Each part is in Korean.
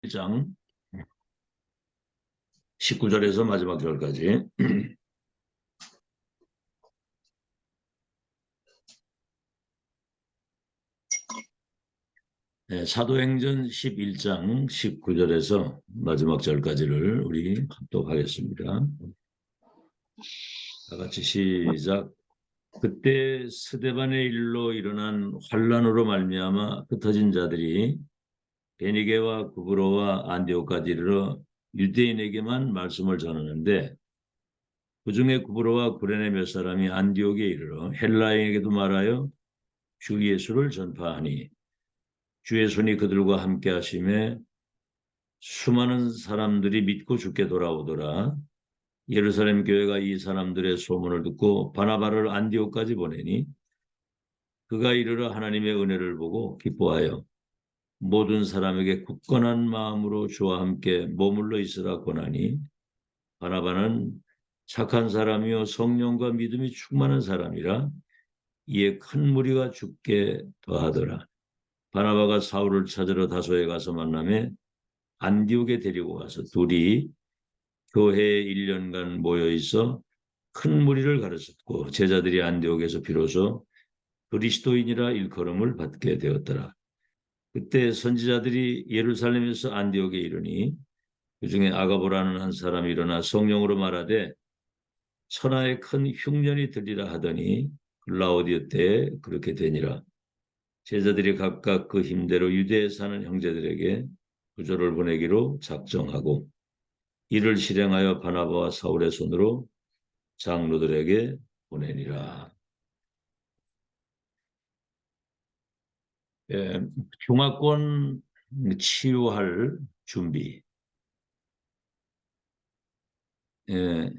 1장 19절에서 마지막 절까지. 네, 사도행전 11장 19절에서 마지막 절까지를 우리 합독하겠습니다. 다 같이 시작. 그때 스데반의 일로 일어난 환란으로 말미암아 흩어진 자들이 베니게와 구브로와 안디옥까지 이르러 유대인에게만 말씀을 전하는데, 그중에 구브로와 구레네 몇 사람이 안디옥에 이르러 헬라인에게도 말하여 주 예수를 전파하니, 주의 손이 그들과 함께 하심에 수많은 사람들이 믿고 주께 돌아오더라. 예루살렘 교회가 이 사람들의 소문을 듣고 바나바를 안디옥까지 보내니, 그가 이르러 하나님의 은혜를 보고 기뻐하여 모든 사람에게 굳건한 마음으로 주와 함께 머물러 있으라 권하니, 바나바는 착한 사람이요 성령과 믿음이 충만한 사람이라 이에 큰 무리가 죽게 더하더라. 바나바가 사울을 찾으러 다소에 가서 만나매 안디옥에 데리고 가서 둘이 교회에 1년간 모여 있어 큰 무리를 가르쳤고, 제자들이 안디옥에서 비로소 그리스도인이라 일컬음을 받게 되었더라. 그때 선지자들이 예루살렘에서 안디옥에 이르니, 그중에 아가보라는 한 사람이 일어나 성령으로 말하되 천하에 큰 흉년이 들리라 하더니 라오디오 때에 그렇게 되니라. 제자들이 각각 그 힘대로 유대에 사는 형제들에게 부조를 보내기로 작정하고 이를 실행하여 바나바와 사울의 손으로 장로들에게 보내니라. 예, 중화권 치유할 준비. 예,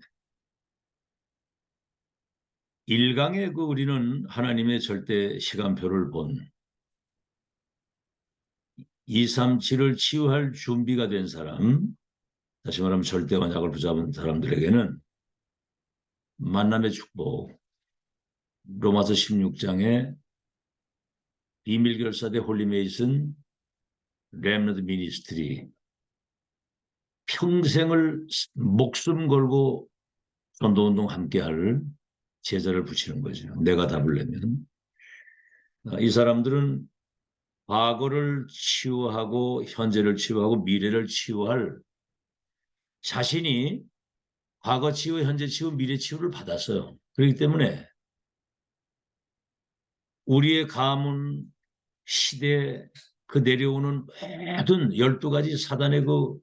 1강에 우리는 하나님의 절대 시간표를 본 237을 치유할 준비가 된 사람, 다시 말하면 절대와 약을 붙잡은 사람들에게는 만남의 축복, 로마서 16장에 비밀결사대 홀리메이슨 렘넌트 미니스트리, 평생을 목숨 걸고 전도운동 함께할 제자를 붙이는 거죠. 내가 답을 내면. 이 사람들은 과거를 치유하고 현재를 치유하고 미래를 치유할, 자신이 과거 치유, 현재 치유, 미래 치유를 받았어요. 그렇기 때문에 우리의 가문, 시대, 그 내려오는 모든 12가지 사단의 그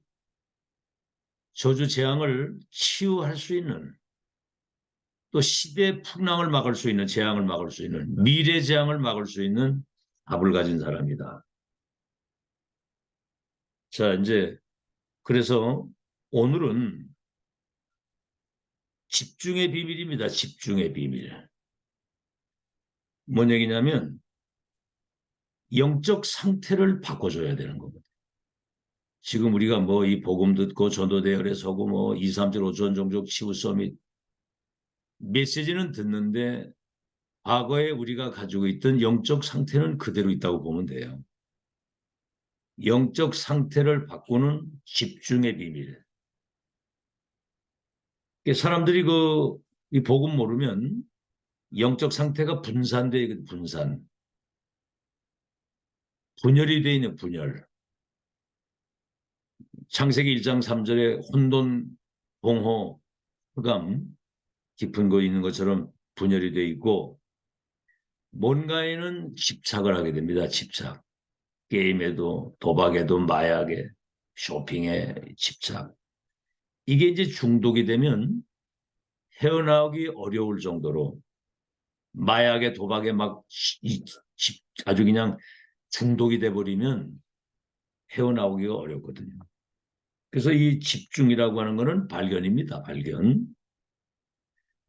저주 재앙을 치유할 수 있는, 또 시대 풍랑을 막을 수 있는, 재앙을 막을 수 있는, 미래 재앙을 막을 수 있는 답을 가진 사람이다. 자, 이제 그래서 오늘은 집중의 비밀입니다. 집중의 비밀. 뭔 얘기냐면 영적 상태를 바꿔줘야 되는 겁니다. 지금 우리가 뭐 이 복음 듣고 전도 대열에 서고 뭐 2, 3, 7, 5천 종족 치유 서밋 메시지는 듣는데 과거에 우리가 가지고 있던 영적 상태는 그대로 있다고 보면 돼요. 영적 상태를 바꾸는 집중의 비밀. 사람들이 이 복음 모르면 영적 상태가 분산되어 있는, 분열이 되어 있는 분열. 창세기 1장 3절에 혼돈, 공허, 흑암, 깊은 거 있는 것처럼 분열이 되어 있고, 뭔가에는 집착을 하게 됩니다. 집착. 게임에도, 도박에도, 마약에, 쇼핑에 집착. 이게 이제 중독이 되면 헤어나오기 어려울 정도로 마약에, 도박에 막 아주 그냥 중독이 돼버리면 헤어나오기가 어렵거든요. 그래서 이 집중이라고 하는 것은 발견입니다. 발견.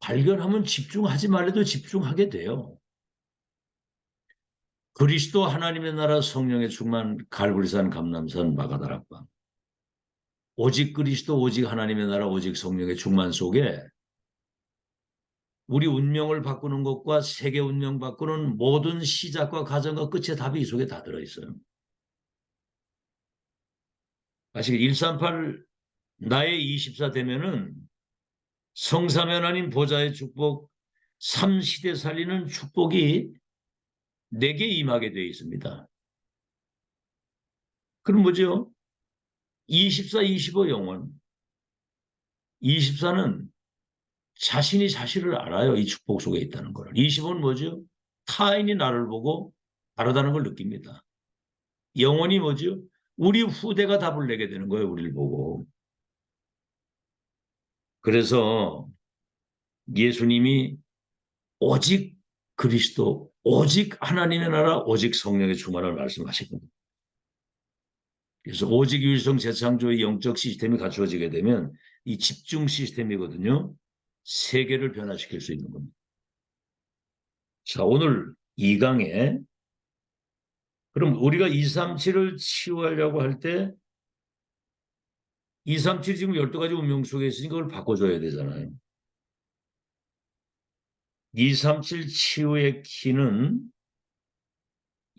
발견하면 집중하지 말래도 집중하게 돼요. 그리스도 하나님의 나라 성령의 충만 갈보리산 감람산 마가다락방. 오직 그리스도, 오직 하나님의 나라, 오직 성령의 충만 속에 우리 운명을 바꾸는 것과 세계 운명 바꾸는 모든 시작과 과정과 끝의 답이 이 속에 다 들어있어요. 아시겠죠? 138 나의 24 되면은 성삼위 하나님 보좌의 축복, 삼시대 살리는 축복이 내게 임하게 되어 있습니다. 그럼 뭐죠? 24, 25 영혼. 24는 자신이 자신을 알아요. 이 축복 속에 있다는 걸. 25는 뭐죠? 타인이 나를 보고 다르다는 걸 느낍니다. 영혼이 뭐죠? 우리 후대가 답을 내게 되는 거예요. 우리를 보고. 그래서 예수님이 오직 그리스도, 오직 하나님의 나라, 오직 성령의 충만을 말씀하신 겁니다. 그래서 오직 유일성 재창조의 영적 시스템이 갖추어지게 되면 이 집중 시스템이거든요. 세계를 변화시킬 수 있는 겁니다. 자, 오늘 2강에 그럼 우리가 237을 치유하려고 할 때 237 지금 12가지 운명 속에 있으니까 그걸 바꿔줘야 되잖아요. 237 치유의 키는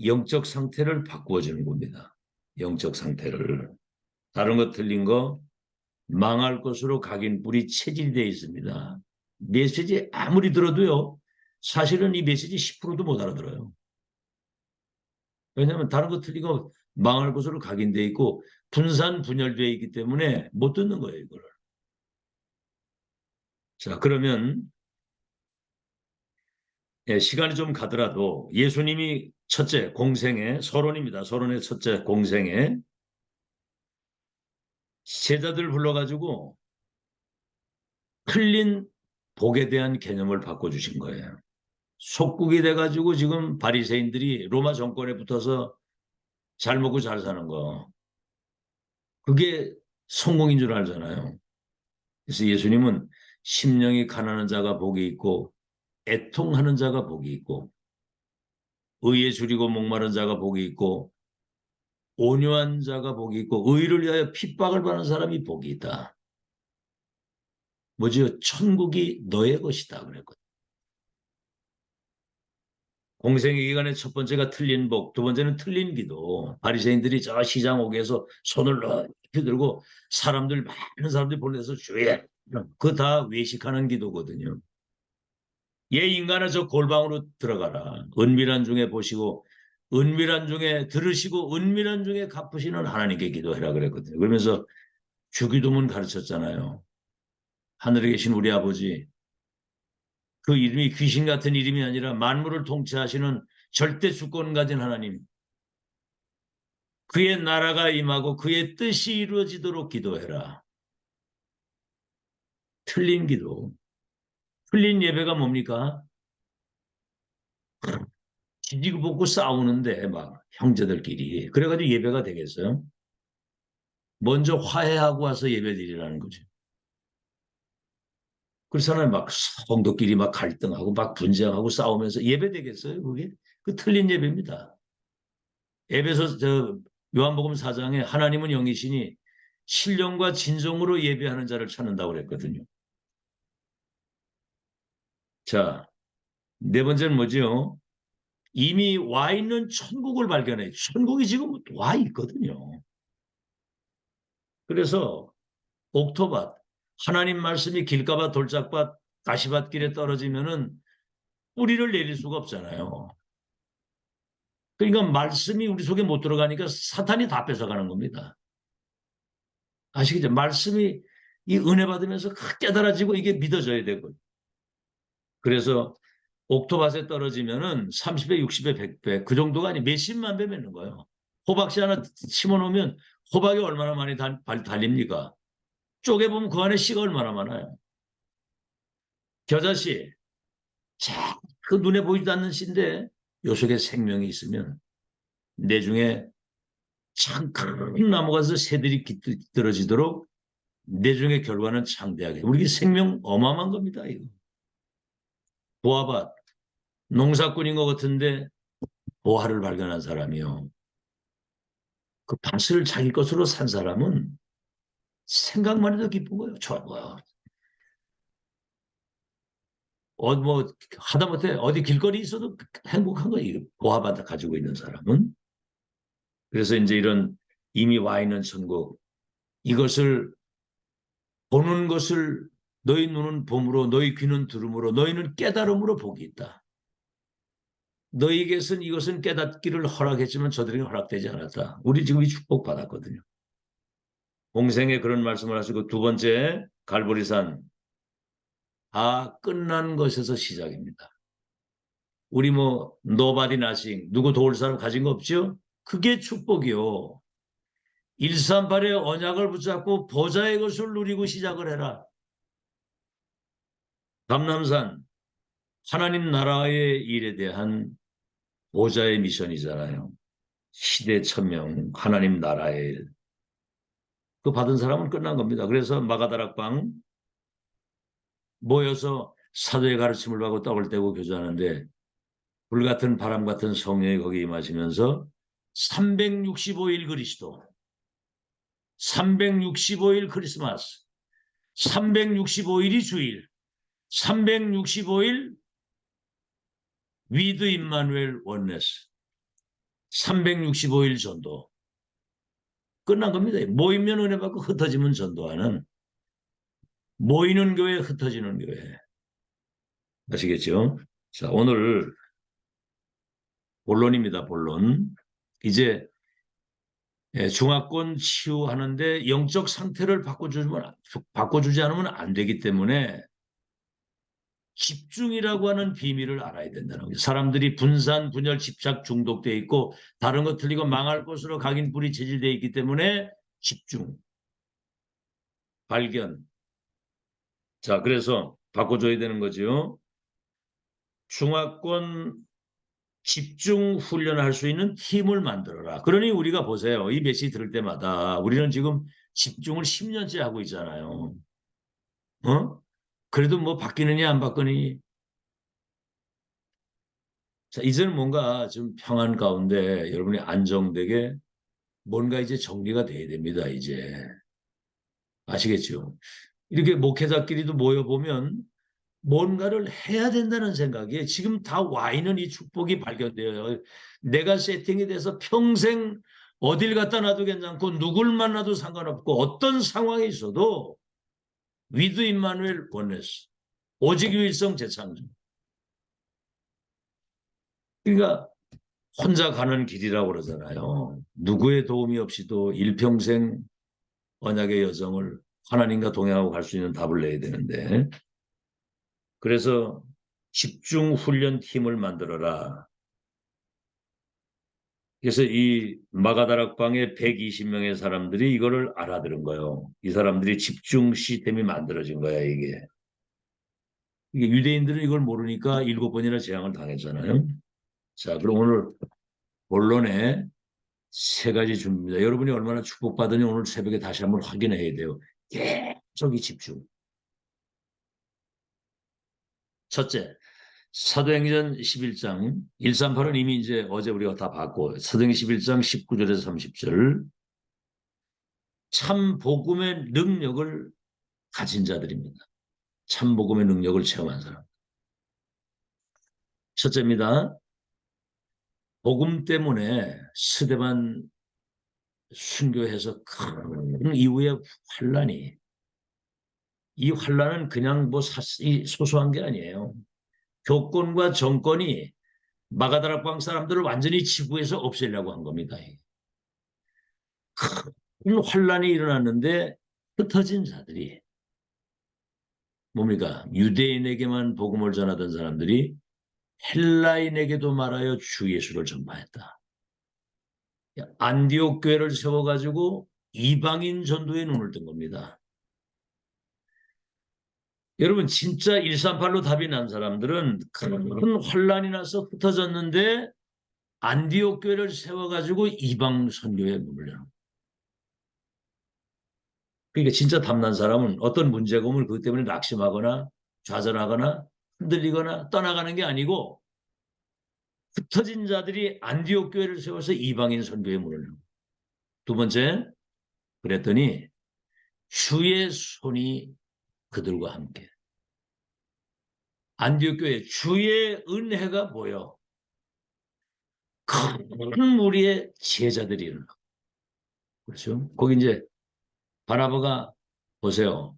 영적 상태를 바꾸어주는 겁니다. 영적 상태를. 다른 거 틀린 거 망할 것으로 각인 뿌리 체질이 되어 있습니다. 메시지 아무리 들어도요. 사실은 이 메시지 10%도 못 알아들어요. 왜냐하면 다른 거 틀린 거 망할 것으로 각인되어 있고 분산 분열되어 있기 때문에 못 듣는 거예요. 이걸. 자, 그러면 시간이 좀 가더라도 예수님이 첫째 공생애 서론입니다. 서론의 첫째 공생애 제자들 불러가지고 틀린 복에 대한 개념을 바꿔주신 거예요. 속국이 돼가지고 지금 바리새인들이 로마 정권에 붙어서 잘 먹고 잘 사는 거 그게 성공인 줄 알잖아요. 그래서 예수님은 심령이 가난한 자가 복이 있고 애통하는 자가 복이 있고 의에 줄이고 목마른 자가 복이 있고 온유한 자가 복이 있고 의를 위하여 핍박을 받는 사람이 복이 있다. 뭐지요? 천국이 너의 것이다 그랬거든. 공생의 기간의 첫 번째가 틀린 복, 두 번째는 틀린 기도. 바리새인들이 저 시장 옥에서 손을 높이 들고 사람들 많은 사람들이 보내서 주여 그 다 외식하는 기도거든요. 얘 인간아 저 골방으로 들어가라. 은밀한 중에 보시고 은밀한 중에 들으시고 은밀한 중에 갚으시는 하나님께 기도해라 그랬거든요. 그러면서 주기도문 가르쳤잖아요. 하늘에 계신 우리 아버지 그 이름이 귀신 같은 이름이 아니라 만물을 통치하시는 절대 주권 가진 하나님 그의 나라가 임하고 그의 뜻이 이루어지도록 기도해라. 틀린 기도. 틀린 예배가 뭡니까? 지지고 볶고 싸우는데 막 형제들끼리. 그래가지고 예배가 되겠어요? 먼저 화해하고 와서 예배드리라는 거죠. 그렇잖아요. 막 성도끼리 막 갈등하고 막 분쟁하고 싸우면서 예배 되겠어요? 그게? 그 틀린 예배입니다. 에베소 요한복음 4장에 하나님은 영이시니 신령과 진정으로 예배하는 자를 찾는다고 그랬거든요. 자, 네 번째는 뭐죠? 이미 와 있는 천국을 발견해. 천국이 지금 와 있거든요. 그래서 옥토밭, 하나님 말씀이 길가밭, 돌짝밭, 가시밭길에 떨어지면은 뿌리를 내릴 수가 없잖아요. 그러니까 말씀이 우리 속에 못 들어가니까 사탄이 다 뺏어가는 겁니다. 아시겠죠? 말씀이 이 은혜 받으면서 깨달아지고 이게 믿어져야 되고. 그래서 옥토밭에 떨어지면은 30배, 60배, 100배 그 정도가 아니 몇십만 배 맺는 거예요. 호박씨 하나 심어놓으면 호박이 얼마나 많이 달립니까? 쪼개보면 그 안에 씨가 얼마나 많아요. 겨자씨, 그 눈에 보이지도 않는 씨인데 요 속에 생명이 있으면 내 중에 참 큰 나무가 서 새들이 깃들어지도록 내 중에 결과는 창대하게. 우리 생명 어마어마한 겁니다. 이거. 보아밭, 농사꾼인 것 같은데 보화를 발견한 사람이요. 그 밭을 자기 것으로 산 사람은 생각만 해도 기쁜 거예요. 좋아요. 뭐 하다못해 어디 길거리 있어도 행복한 거예요. 보아밭 가지고 있는 사람은. 그래서 이제 이런 이미 와 있는 천국 이것을 보는 것을 너희 눈은 봄으로 너희 귀는 들음으로 너희는 깨달음으로 복이 있다. 너희에게서는 이것은 깨닫기를 허락했지만 저들에게 허락되지 않았다. 우리 지금 이 축복 받았거든요. 공생에 그런 말씀을 하시고 두 번째 갈보리산 다 끝난 것에서 시작입니다. 우리 뭐 nobody nothing 누구 도울 사람 가진 거 없죠? 그게 축복이요. 138의 언약을 붙잡고 보좌의 것을 누리고 시작을 해라. 감남산 하나님 나라의 일에 대한 보좌의 미션이잖아요. 시대 천명 하나님 나라의 일. 그 받은 사람은 끝난 겁니다. 그래서 마가다락방 모여서 사도의 가르침을 받고 떡을 떼고 교제하는데 불같은 바람 같은 성령이 거기 임하시면서 365일 그리스도 365일 크리스마스 365일이 주일 365일 위드 임마누엘 원네스 365일 전도 끝난 겁니다. 모이면 은혜 받고 흩어지면 전도하는 모이는 교회 흩어지는 교회 아시겠죠? 자, 오늘 본론입니다. 본론. 이제 중화권 치유하는데 영적 상태를 바꿔주지 않으면 안 되기 때문에 집중이라고 하는 비밀을 알아야 된다는 거죠. 사람들이 분산, 분열, 집착 중독돼 있고 다른 거 틀리고 망할 곳으로 각인뿔이 체질돼 있기 때문에 집중, 발견. 자, 그래서 바꿔줘야 되는 거죠. 중화권 집중 훈련할 수 있는 팀을 만들어라. 그러니 우리가 보세요. 이 메시지 들을 때마다 우리는 지금 집중을 10년째 하고 있잖아요. 어? 그래도 뭐 바뀌느냐 안 바뀌느니. 자, 이제는 뭔가 좀 평안 가운데 여러분이 안정되게 뭔가 이제 정리가 돼야 됩니다. 이제. 아시겠죠? 이렇게 목회자끼리도 모여보면 뭔가를 해야 된다는 생각에 지금 다 와 있는 이 축복이 발견돼요. 내가 세팅이 돼서 평생 어딜 갖다 놔도 괜찮고 누굴 만나도 상관없고 어떤 상황에 있어도 위드 임마누엘 원네스 오직 유일성 재창조. 그러니까 혼자 가는 길이라고 그러잖아요. 누구의 도움이 없이도 일평생 언약의 여정을 하나님과 동행하고 갈 수 있는 답을 내야 되는데 그래서 집중 훈련 팀을 만들어라. 그래서 이 마가다락방의 120명의 사람들이 이거를 알아들은 거예요. 이 사람들이 집중 시스템이 만들어진 거야, 이게. 이게 유대인들은 이걸 모르니까 7번이나 재앙을 당했잖아요. 자, 그럼 오늘 본론에 세 가지 준비입니다. 여러분이 얼마나 축복받으니 오늘 새벽에 다시 한번 확인해야 돼요. 계속 이 집중. 첫째, 사도행전 11장 138은 이미 이제 어제 우리가 다 봤고 사도행전 11장 19절에서 30절 참 복음의 능력을 가진 자들입니다. 참 복음의 능력을 체험한 사람. 첫째입니다. 복음 때문에 스데반 순교해서 큰 이후의 환란이 이 환란은 그냥 뭐 소소한 게 아니에요. 교권과 정권이 마가다락방 사람들을 완전히 지구에서 없애려고 한 겁니다. 큰 환란이 일어났는데 흩어진 자들이 뭡니까? 유대인에게만 복음을 전하던 사람들이 헬라인에게도 말하여 주 예수를 전파했다. 안디옥 교회를 세워가지고 이방인 전도에 눈을 뜬 겁니다. 여러분 진짜 138로 답이 난 사람들은 큰 환란이 나서 흩어졌는데 안디옥 교회를 세워가지고 이방 선교에 문을 열어. 그러니까 진짜 탐난 사람은 어떤 문제가 오면 그것 때문에 낙심하거나 좌절하거나 흔들리거나 떠나가는 게 아니고 흩어진 자들이 안디옥 교회를 세워서 이방인 선교에 문을 열고 두 번째 그랬더니 주의 손이 그들과 함께 안디옥 교회 주의 은혜가 보여 큰 무리의 제자들이 일어나고 그렇죠? 거기 이제 바나바가 보세요.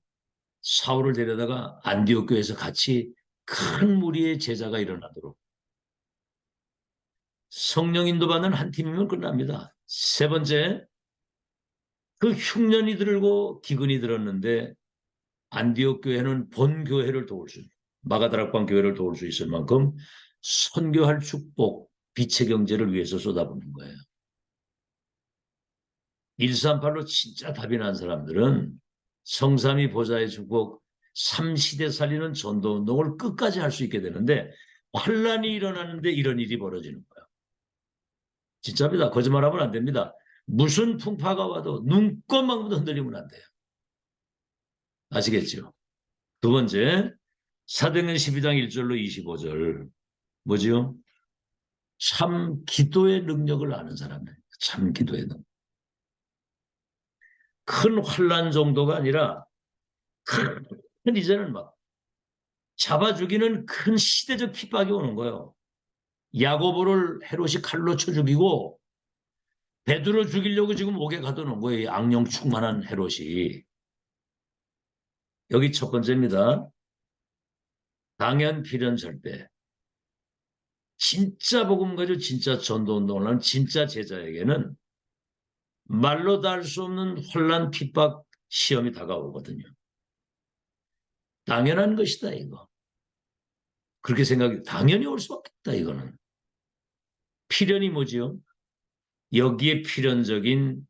사울을 데려다가 안디옥 교회에서 같이 큰 무리의 제자가 일어나도록 성령 인도받는 한 팀이면 끝납니다. 세 번째, 그 흉년이 들고 기근이 들었는데 안디옥 교회는 본 교회를 도울 수, 마가다락방 교회를 도울 수 있을 만큼 선교할 축복, 빛의 경제를 위해서 쏟아붓는 거예요. 138로 진짜 답이 난 사람들은 성삼위 보좌의 축복, 삼시대 살리는 전도운동을 끝까지 할 수 있게 되는데 환란이 일어나는데 이런 일이 벌어지는 거예요. 진짜입니다. 거짓말하면 안 됩니다. 무슨 풍파가 와도 눈꽃만큼도 흔들리면 안 돼요. 아시겠죠? 두 번째, 사도행전 12장 1절로 25절. 뭐지요? 참 기도의 능력을 아는 사람들. 참 기도의 능력. 큰 환란 정도가 아니라 큰 이제는 막 잡아 죽이는 큰 시대적 핍박이 오는 거예요. 야고보를 헤롯이 칼로 쳐 죽이고 베드로 죽이려고 지금 옥에 가둬놓은 거예요. 악령 충만한 헤롯이. 여기 첫 번째입니다. 당연 필연 절대. 진짜 복음 가지고 진짜 전도운동을 하는 진짜 제자에게는 말로 다 할 수 없는 혼란, 핍박, 시험이 다가오거든요. 당연한 것이다 이거. 그렇게 생각이 당연히 올 수밖에 없다 이거는. 필연이 뭐지요? 여기에 필연적인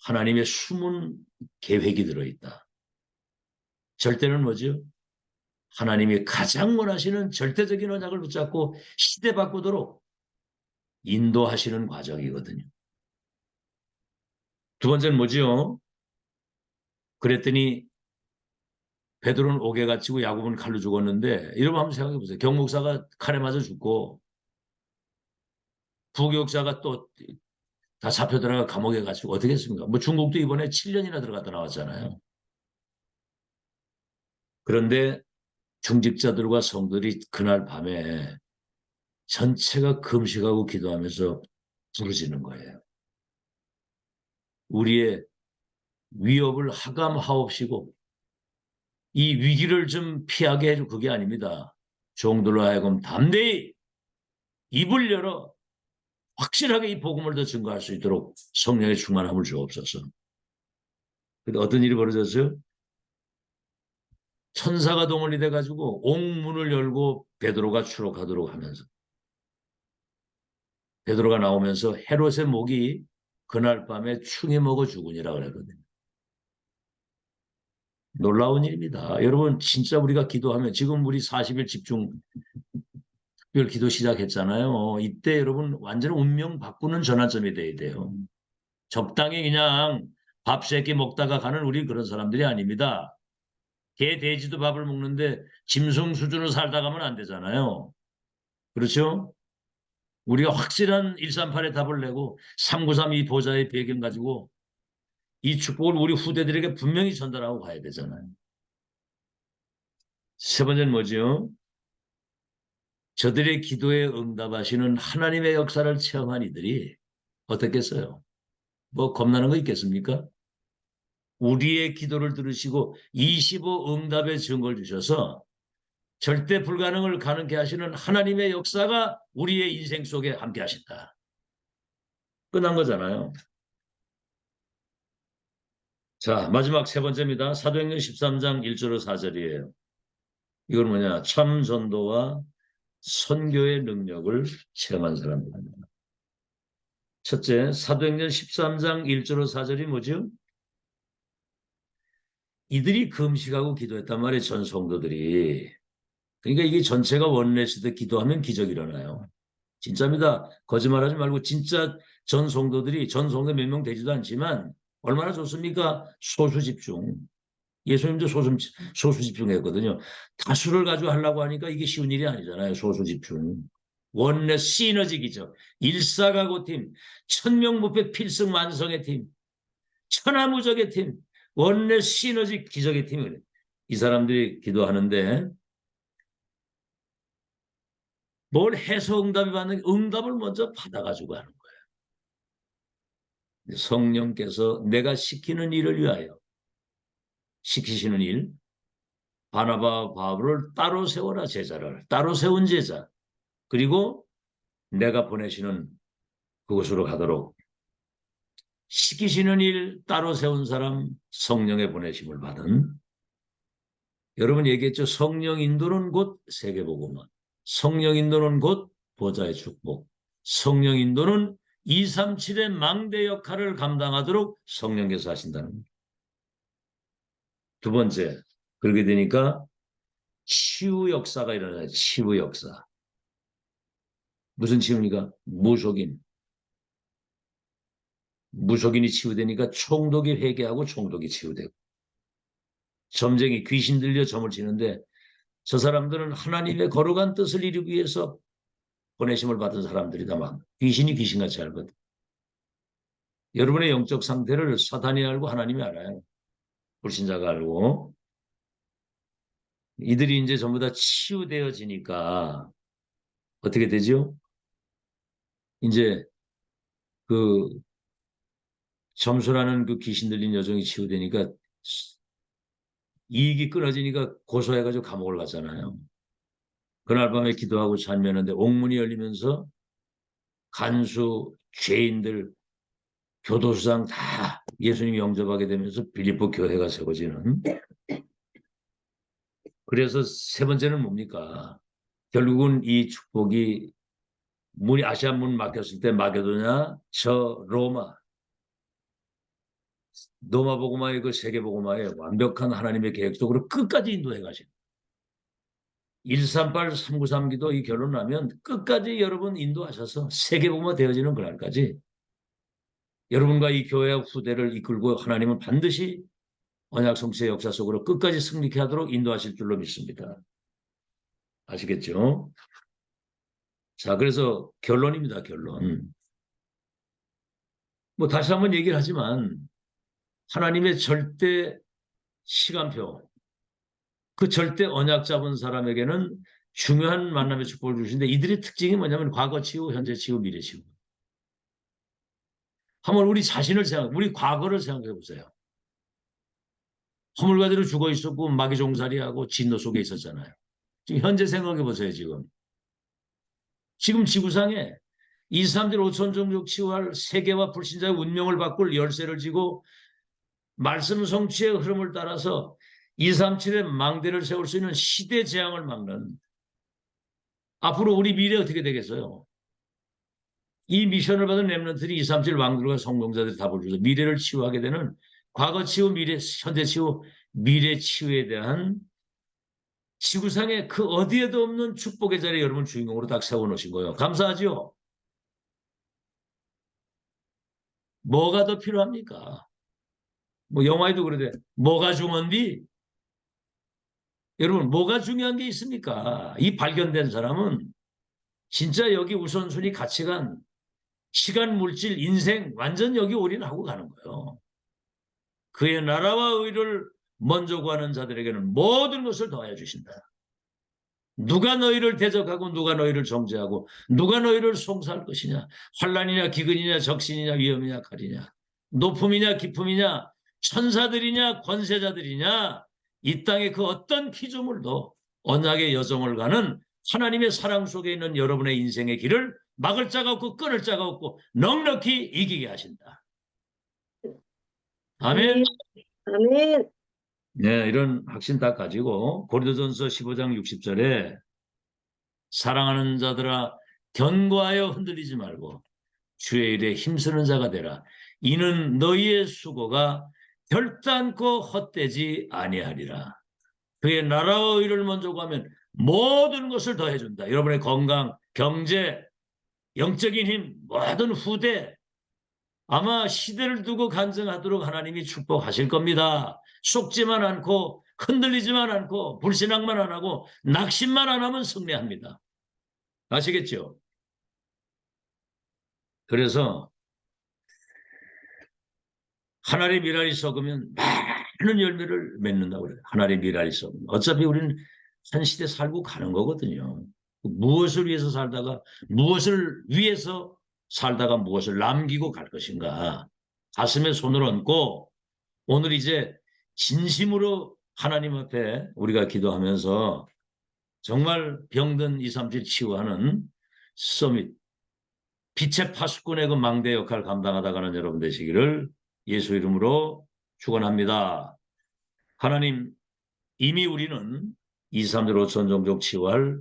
하나님의 숨은 계획이 들어있다. 절대는 뭐죠? 하나님이 가장 원하시는 절대적인 언약을 붙잡고 시대 바꾸도록 인도하시는 과정이거든요. 두 번째는 뭐지요? 그랬더니 베드로는 옥에 갇히고 야곱은 칼로 죽었는데 여러분 한번 생각해 보세요. 경목사가 칼에 맞아 죽고 부교육자가 또 다 잡혀 들어가 감옥에 갇히고 어떻게 했습니까? 뭐 중국도 이번에 7년이나 들어갔다 나왔잖아요. 그런데 중직자들과 성들이 그날 밤에 전체가 금식하고 기도하면서 부르짖는 거예요. 우리의 위협을 하감하옵시고 이 위기를 좀 피하게 해줄 그게 아닙니다. 종들로 하여금 담대히 입을 열어 확실하게 이 복음을 더 증거할 수 있도록 성령의 충만함을 주옵소서. 근데 어떤 일이 벌어졌어요? 천사가 동원이 돼가지고 옥문을 열고 베드로가 추록하도록 하면서 베드로가 나오면서 헤롯의 목이 그날 밤에 충이 먹어 죽으니라 그랬거든요. 놀라운 일입니다. 여러분 진짜 우리가 기도하면 지금 우리 40일 집중 특별 기도 시작했잖아요. 이때 여러분 완전 운명 바꾸는 전환점이 돼야 돼요. 적당히 그냥 밥 세끼 먹다가 가는 우리 그런 사람들이 아닙니다. 개, 돼지도 밥을 먹는데 짐승 수준으로 살다 가면 안 되잖아요. 그렇죠? 우리가 확실한 138의 답을 내고 393이 보좌의 배경 가지고 이 축복을 우리 후대들에게 분명히 전달하고 가야 되잖아요. 세 번째는 뭐죠? 저들의 기도에 응답하시는 하나님의 역사를 체험한 이들이 어떻겠어요? 뭐 겁나는 거 있겠습니까? 우리의 기도를 들으시고 25 응답의 증거를 주셔서 절대 불가능을 가능케 하시는 하나님의 역사가 우리의 인생 속에 함께 하신다. 끝난 거잖아요. 자, 마지막 세 번째입니다. 사도행전 13장 1절로 4절이에요. 이건 뭐냐? 참 전도와 선교의 능력을 체험한 사람들입니다. 첫째, 사도행전 13장 1절로 4절이 뭐죠? 이들이 금식하고 기도했단 말이에요. 전 성도들이. 그러니까 이게 전체가 원내시대 기도하면 기적이 일어나요. 진짜입니다. 거짓말하지 말고 진짜 전 성도들이 전 성도 몇 명 되지도 않지만 얼마나 좋습니까? 소수 집중. 예수님도 소수 집중했거든요. 다수를 가지고 하려고 하니까 이게 쉬운 일이 아니잖아요. 소수 집중. 원내 시너지 기적. 일사가고 팀, 천명무패 필승만성의 팀, 천하무적의 팀, 원내 시너지 기적의 팀이에요. 이 사람들이 기도하는데 뭘 해서 응답이 받는 응답을 먼저 받아가지고 하는 거예요. 성령께서 내가 시키는 일을 위하여 시키시는 일, 바나바와 바울을 따로 세워라 제자를, 따로 세운 제자, 그리고 내가 보내시는 그곳으로 가도록 시키시는 일 따로 세운 사람, 성령의 보내심을 받은. 여러분 얘기했죠. 성령 인도는 곧 세계복음화, 성령 인도는 곧 보좌의 축복, 성령 인도는 237의 망대 역할을 감당하도록 성령께서 하신다는 겁니다. 두 번째, 그렇게 되니까 치유 역사가 일어나요. 치유 역사. 무슨 치유입니까? 무속인이 치유되니까 총독이 회개하고 총독이 치유되고, 점쟁이 귀신 들려 점을 치는데 저 사람들은 하나님의 거룩한 뜻을 이루기 위해서 보내심을 받은 사람들이다. 막 귀신이 귀신같이 알거든. 여러분의 영적 상태를 사탄이 알고 하나님이 알아요. 불신자가 알고. 이들이 이제 전부 다 치유되어지니까 어떻게 되죠? 이제 그 점수라는 그 귀신 들린 여종이 치유되니까 이익이 끊어지니까 고소해가지고 감옥을 갔잖아요. 그날 밤에 기도하고 잠면는데 옥문이 열리면서 간수, 죄인들, 교도소장 다 예수님 영접하게 되면서 빌립보 교회가 세워지는. 그래서 세 번째는 뭡니까? 결국은 이 축복이 문이 아시아 문 막혔을 때 마게도냐, 저 로마 복음화의 그 세계 복음화의 완벽한 하나님의 계획 속으로 끝까지 인도해 가신. 138, 393 기도 이 결론나면 끝까지 여러분 인도하셔서 세계 복음화 되어지는 그날까지 여러분과 이 교회와 후대를 이끌고 하나님은 반드시 언약 성취의 역사 속으로 끝까지 승리케 하도록 인도하실 줄로 믿습니다. 아시겠죠? 자, 그래서 결론입니다. 결론. 뭐 다시 한번 얘기를 하지만 하나님의 절대 시간표, 그 절대 언약 잡은 사람에게는 중요한 만남의 축복을 주시는데 이들의 특징이 뭐냐면 과거 치유, 현재 치유, 미래 치유. 한번 우리 자신을 우리 과거를 생각해 보세요. 허물가대로 죽어 있었고 마귀종살이하고 진노 속에 있었잖아요. 지금 현재 생각해 보세요. 지금 지구상에 2, 3들 5천 종족 치유할 세계와 불신자의 운명을 바꿀 열쇠를 쥐고 말씀 성취의 흐름을 따라서 237의 망대를 세울 수 있는 시대 재앙을 막는, 앞으로 우리 미래 어떻게 되겠어요? 이 미션을 받은 렘넌트들이 237 왕들과 성공자들이 답을 줘서 미래를 치유하게 되는, 과거 치유, 미래, 현재 치유, 미래 치유에 대한 지구상에 그 어디에도 없는 축복의 자리에 여러분 주인공으로 딱 세워놓으신 거예요. 감사하죠? 뭐가 더 필요합니까? 뭐 영화에도 그러대. 뭐가 중요한디? 여러분 뭐가 중요한 게 있습니까? 이 발견된 사람은 진짜 여기 우선순위, 가치관, 시간, 물질, 인생 완전 여기 올인하고 가는 거예요. 그의 나라와 의를 먼저 구하는 자들에게는 모든 것을 더하여 주신다. 누가 너희를 대적하고 누가 너희를 정죄하고 누가 너희를 송사할 것이냐? 환난이냐 기근이냐 적신이냐 위험이냐 칼이냐, 높음이냐 기품이냐 천사들이냐 권세자들이냐, 이 땅의 그 어떤 피조물도 언약의 여정을 가는 하나님의 사랑 속에 있는 여러분의 인생의 길을 막을 자가 없고 끊을 자가 없고 넉넉히 이기게 하신다. 아멘. 아멘. 네, 이런 확신 딱 가지고 고린도전서 15장 60절에 사랑하는 자들아 견고하여 흔들리지 말고 주의 일에 힘쓰는 자가 되라. 이는 너희의 수고가 결단코 헛되지 아니하리라. 그의 나라와 의를 먼저 구하면 모든 것을 더해준다. 여러분의 건강, 경제, 영적인 힘, 모든 후대, 아마 시대를 두고 간증하도록 하나님이 축복하실 겁니다. 속지만 않고 흔들리지만 않고 불신앙만 안 하고 낙심만 안 하면 승리합니다. 아시겠죠? 그래서 하나의 미랄이 썩으면 많은 열매를 맺는다고 그래요. 하나의 미랄이 썩으면. 어차피 우리는 한 시대 살고 가는 거거든요. 무엇을 위해서 살다가 무엇을 남기고 갈 것인가. 가슴에 손을 얹고 오늘 이제 진심으로 하나님 앞에 우리가 기도하면서 정말 병든 237 치유하는 서밋, 빛의 파수꾼의 그 망대 역할을 감당하다 가는 여러분 되시기를 예수 이름으로 축원합니다. 하나님, 이미 우리는 237 5천 종족 치유할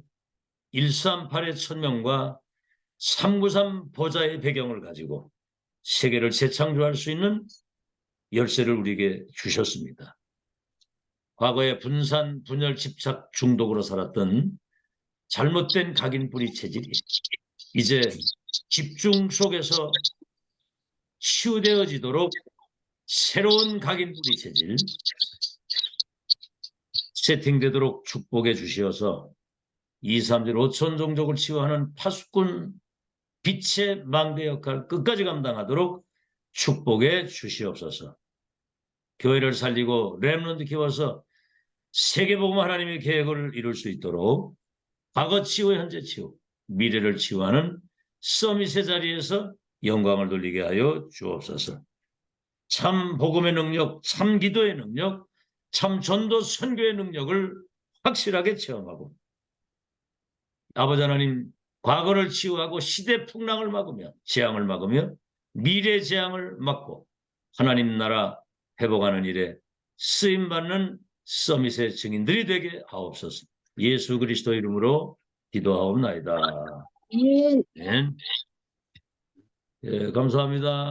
138의 천명과 393 보좌의 배경을 가지고 세계를 재창조할 수 있는 열쇠를 우리에게 주셨습니다. 과거에 분산, 분열, 집착 중독으로 살았던 잘못된 각인 뿌리 체질이 이제 집중 속에서 치유되어지도록 새로운 각인 뿌리 체질 세팅되도록 축복해 주시어서 237 5천 종족을 치유하는 파수꾼 빛의 망대 역할 끝까지 감당하도록 축복해 주시옵소서. 교회를 살리고 렘넌트 키워서 세계복음 하나님의 계획을 이룰 수 있도록 과거 치유, 현재 치유, 미래를 치유하는 서밋의 자리에서 영광을 돌리게 하여 주옵소서. 참 복음의 능력, 참 기도의 능력, 참 전도 선교의 능력을 확실하게 체험하고 아버지 하나님, 과거를 치유하고 시대 풍랑을 막으며 재앙을 막으며 미래 재앙을 막고 하나님 나라 회복하는 일에 쓰임받는 서밋의 증인들이 되게 하옵소서. 예수 그리스도 이름으로 기도하옵나이다. 네. 예, 감사합니다.